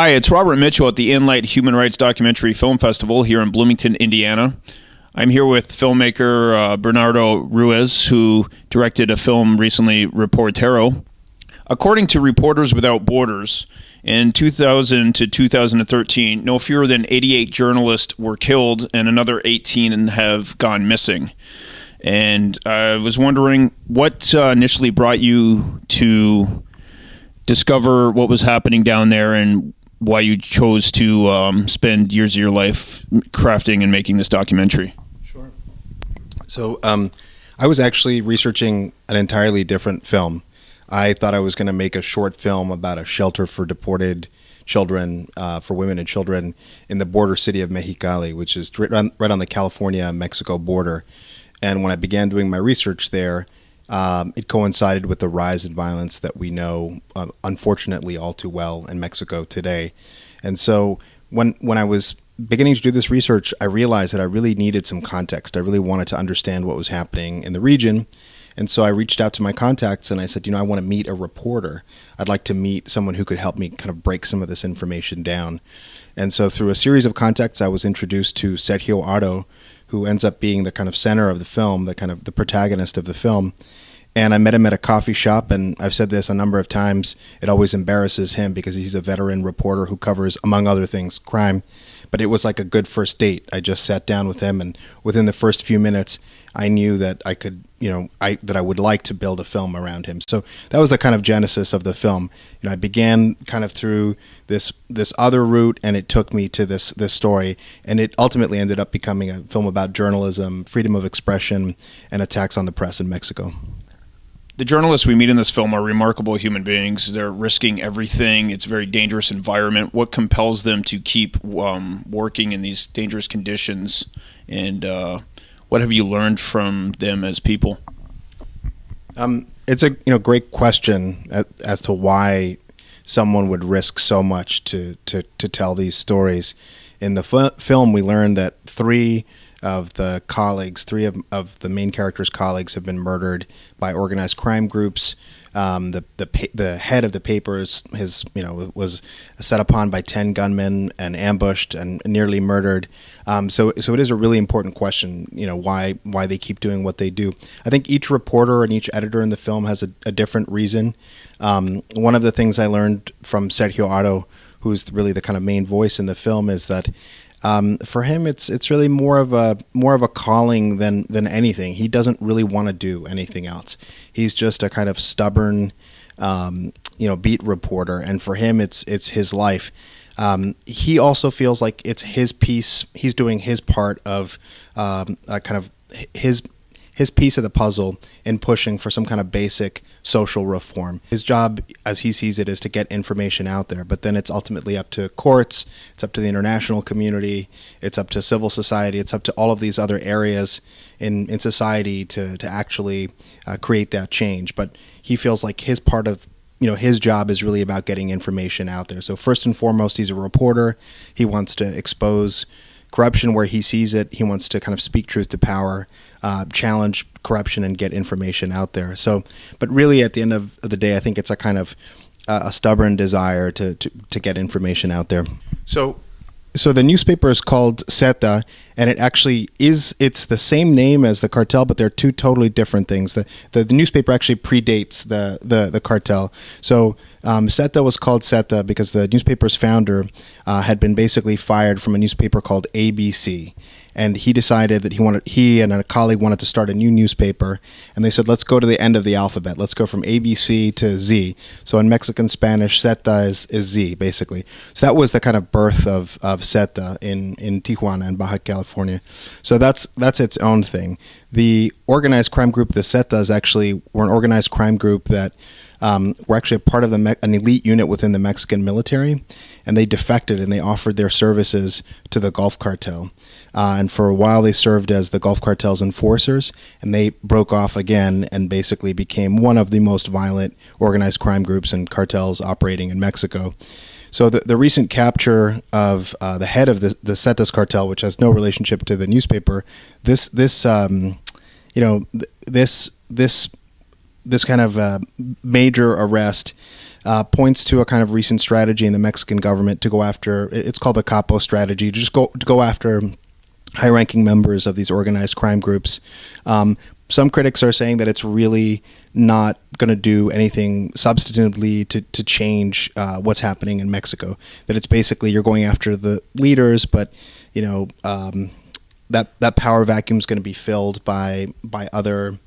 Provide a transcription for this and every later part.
Hi, it's Robert Mitchell at the Inlight Human Rights Documentary Film Festival here in Bloomington, Indiana. I'm here with filmmaker Bernardo Ruiz, who directed a film recently, Reportero. According to Reporters Without Borders, in 2000 to 2013, no fewer than 88 journalists were killed and another 18 have gone missing. And I was wondering what initially brought you to discover what was happening down there and why you chose to spend years of your life crafting and making this documentary. Sure. So I was actually researching an entirely different film. I thought I was going to make a short film about a shelter for deported children, for women and children in the border city of Mexicali, which is right on the California-Mexico border. And when I began doing my research there, it coincided with the rise in violence that we know, unfortunately, all too well in Mexico today. And so when I was beginning to do this research, I realized that I really needed some context. I really wanted to understand what was happening in the region. And so I reached out to my contacts and I said, I want to meet a reporter. I'd like to meet someone who could help me kind of break some of this information down. And so through a series of contacts, I was introduced to Sergio Haro, who ends up being the kind of center of the film, the protagonist of the film. And I met him at a coffee shop, and I've said this a number of times, it always embarrasses him because he's a veteran reporter who covers, among other things, crime. But it was like a good first date. I just sat down with him, and within the first few minutes, I knew that I could, that I would like to build a film around him. So that was the kind of genesis of the film. I began kind of through this other route, and it took me to this story, and it ultimately ended up becoming a film about journalism, freedom of expression, and attacks on the press in Mexico. The journalists we meet in this film are remarkable human beings. They're risking everything. It's a very dangerous environment. What compels them to keep working in these dangerous conditions? And what have you learned from them as people? It's a great question as to why someone would risk so much to tell these stories. In the film, we learned that three of the main characters' colleagues have been murdered by organized crime groups. The head of the papers was set upon by 10 gunmen and ambushed and nearly murdered. So it is a really important question, why they keep doing what they do. I think each reporter and each editor in the film has a different reason. One of the things I learned from Sergio Haro, who's really the kind of main voice in the film, is that for him, it's really more of a calling than anything. He doesn't really want to do anything else. He's just a kind of stubborn, beat reporter, and for him, it's his life. He also feels like it's his piece. He's doing his part of his piece of the puzzle in pushing for some kind of basic social reform. His job, as he sees it, is to get information out there, but then it's ultimately up to courts, it's up to the international community, it's up to civil society, it's up to all of these other areas in society to actually create that change. But he feels like his part of his job is really about getting information out there. So first and foremost, he's a reporter. He wants to expose corruption where he sees it. He wants to kind of speak truth to power, challenge corruption, and get information out there. So, but really, at the end of the day, I think it's a kind of a stubborn desire to get information out there. So the newspaper is called Zeta, and it's the same name as the cartel, but they're two totally different things. The newspaper actually predates the cartel. So Zeta was called Zeta because the newspaper's founder had been basically fired from a newspaper called ABC. And he decided that he and a colleague wanted to start a new newspaper, and they said, let's go to the end of the alphabet. Let's go from ABC to Z. So in Mexican Spanish, Zeta is Z, basically. So that was the kind of birth of Zeta in Tijuana and Baja California. So that's its own thing. The organized crime group, the Zetas, were an organized crime group that were actually a part of an elite unit within the Mexican military, and they defected and they offered their services to the Gulf Cartel. And for a while they served as the Gulf Cartel's enforcers, and they broke off again and basically became one of the most violent organized crime groups and cartels operating in Mexico. So the recent capture of the head of the Zetas cartel, which has no relationship to the newspaper, this kind of major arrest points to a kind of recent strategy in the Mexican government to go after. It's called the Capo strategy. To go after high-ranking members of these organized crime groups. Some critics are saying that it's really not going to do anything substantively to change what's happening in Mexico. That it's basically you're going after the leaders, but that power vacuum is going to be filled by other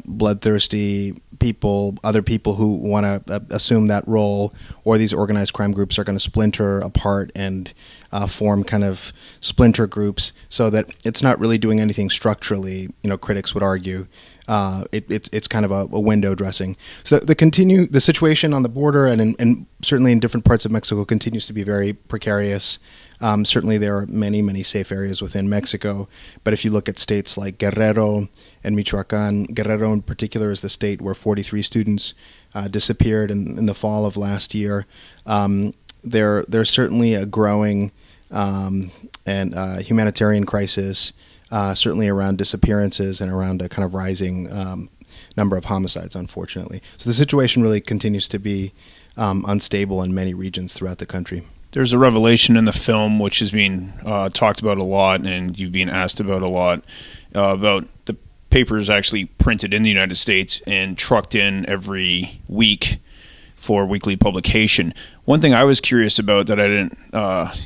bloodthirsty people, other people who want to assume that role, or these organized crime groups are going to splinter apart and form kind of splinter groups, so that it's not really doing anything structurally. Critics would argue it's kind of a window dressing. So the situation on the border and certainly in different parts of Mexico continues to be very precarious. Certainly there are many safe areas within Mexico, but if you look at states like Guerrero and Michoacan, Guerrero in particular is the state where 43 students disappeared in the fall of last year. There's certainly a growing and humanitarian crisis, certainly around disappearances and around a kind of rising number of homicides, unfortunately. So the situation really continues to be unstable in many regions throughout the country. There's a revelation in the film which is being talked about a lot, and you've been asked about a lot, about the papers actually printed in the United States and trucked in every week for weekly publication. One thing I was curious about that I didn't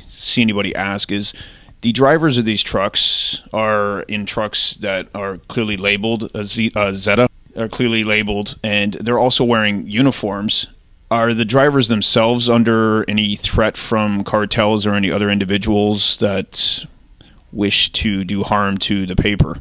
see anybody ask is the drivers of these trucks are in trucks that are clearly labeled Zeta, are clearly labeled, and they're also wearing uniforms. Are the drivers themselves under any threat from cartels or any other individuals that wish to do harm to the paper?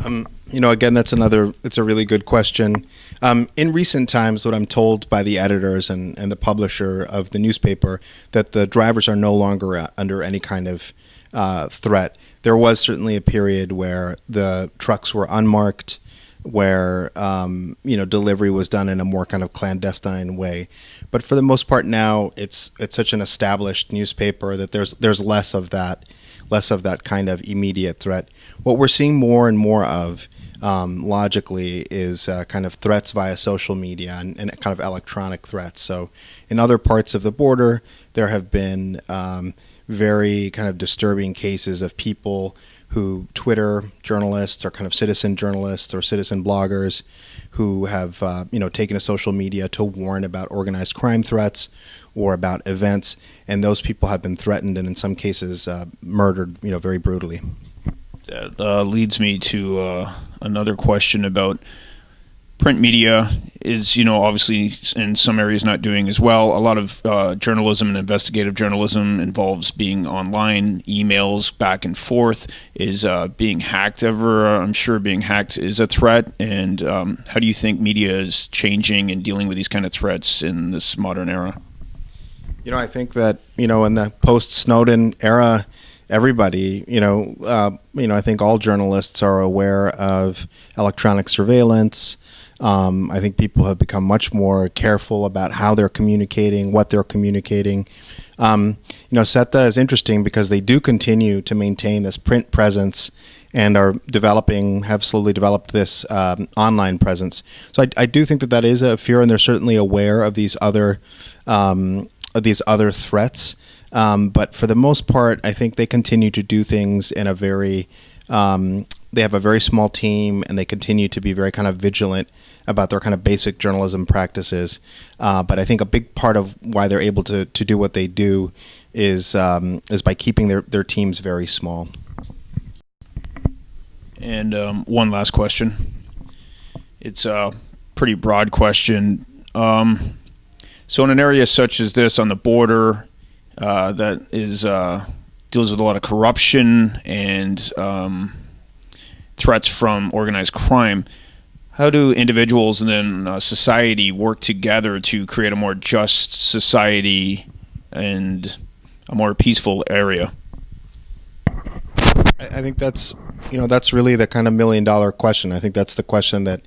Again, it's a really good question. In recent times, what I'm told by the editors and the publisher of the newspaper, that the drivers are no longer under any kind of threat. There was certainly a period where the trucks were unmarked, where delivery was done in a more kind of clandestine way, but for the most part now it's such an established newspaper that there's less of that kind of immediate threat. What we're seeing more and more of, logically, is kind of threats via social media and kind of electronic threats. So in other parts of the border, there have been very kind of disturbing cases of people who Twitter journalists or kind of citizen journalists or citizen bloggers who have taken to social media to warn about organized crime threats or about events, and those people have been threatened and in some cases murdered very brutally. That leads me to another question about print media is, obviously in some areas not doing as well. A lot of journalism and investigative journalism involves being online, emails back and forth. Is being hacked ever? I'm sure being hacked is a threat. And how do you think media is changing and dealing with these kind of threats in this modern era? I think that, in the post-Snowden era, everybody, I think all journalists are aware of electronic surveillance. I think people have become much more careful about how they're communicating, what they're communicating. SETA is interesting because they do continue to maintain this print presence and have slowly developed this online presence. So I do think that is a fear, and they're certainly aware of these other threats. But for the most part, I think they continue to do things in a very they have a very small team, and they continue to be very kind of vigilant about their kind of basic journalism practices. But I think a big part of why they're able to do what they do is by keeping their teams very small. And one last question. It's a pretty broad question. So in an area such as this on the border that is deals with a lot of corruption and threats from organized crime, how do individuals and then society work together to create a more just society and a more peaceful area? I think that's really the kind of $1 million question. I think that's the question that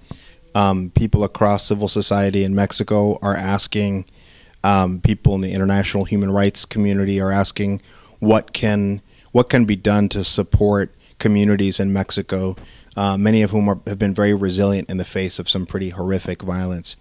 people across civil society in Mexico are asking. People in the international human rights community are asking what can be done to support communities in Mexico, many of whom have been very resilient in the face of some pretty horrific violence.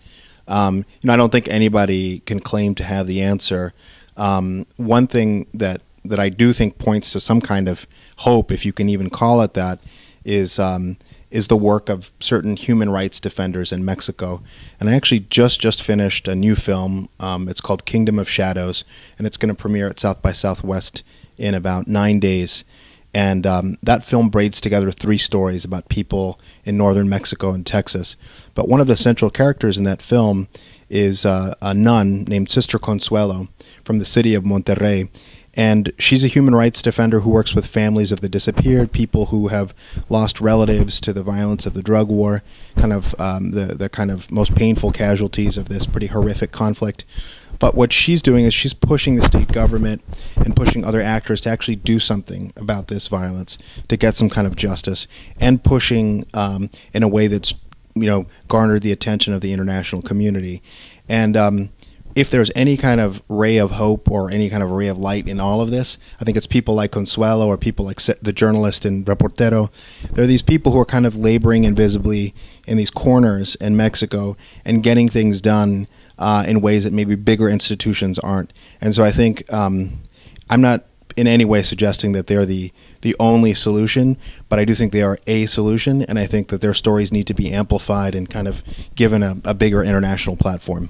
I don't think anybody can claim to have the answer. One thing that I do think points to some kind of hope, if you can even call it that, is the work of certain human rights defenders in Mexico. And I actually just finished a new film. It's called Kingdom of Shadows, and it's going to premiere at South by Southwest in about 9 days. And that film braids together 3 stories about people in northern Mexico and Texas. But one of the central characters in that film is a nun named Sister Consuelo from the city of Monterrey. And she's a human rights defender who works with families of the disappeared, people who have lost relatives to the violence of the drug war, kind of the kind of most painful casualties of this pretty horrific conflict. But what she's doing is she's pushing the state government and pushing other actors to actually do something about this violence, to get some kind of justice, and pushing in a way that's, garnered the attention of the international community. And if there's any kind of ray of hope or any kind of ray of light in all of this, I think it's people like Consuelo or people like the journalist in Reportero. There are these people who are kind of laboring invisibly in these corners in Mexico and getting things done in ways that maybe bigger institutions aren't. And so I think I'm not in any way suggesting that they're the only solution, but I do think they are a solution, and I think that their stories need to be amplified and kind of given a bigger international platform.